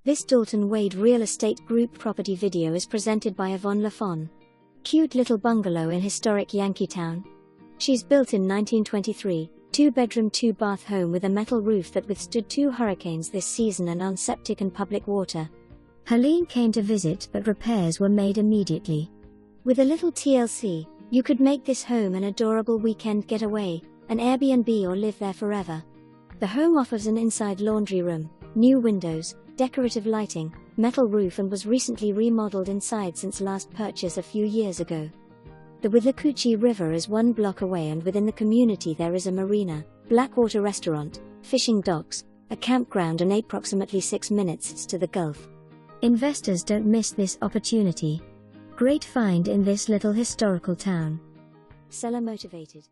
This Dalton Wade Real Estate Group property video is presented by Yvonne Lafon. Cute little bungalow in historic Yankeetown. She's built in 1923, 2-bedroom 2-bath home with a metal roof that withstood 2 hurricanes this season and on septic and public water. Helene came to visit, but repairs were made immediately. With a little TLC, you could make this home an adorable weekend getaway, an Airbnb, or live there forever. The home offers an inside laundry room, new windows, decorative lighting, metal roof, and was recently remodeled inside since last purchase a few years ago. The Withlacoochee River is 1 block away, and within the community there is a marina, Blackwater Restaraunt, fishing docks, a campground, and approximately 6 minutes to the Gulf. Investors don't miss this opportunity. Great find in this little historical town. Seller motivated.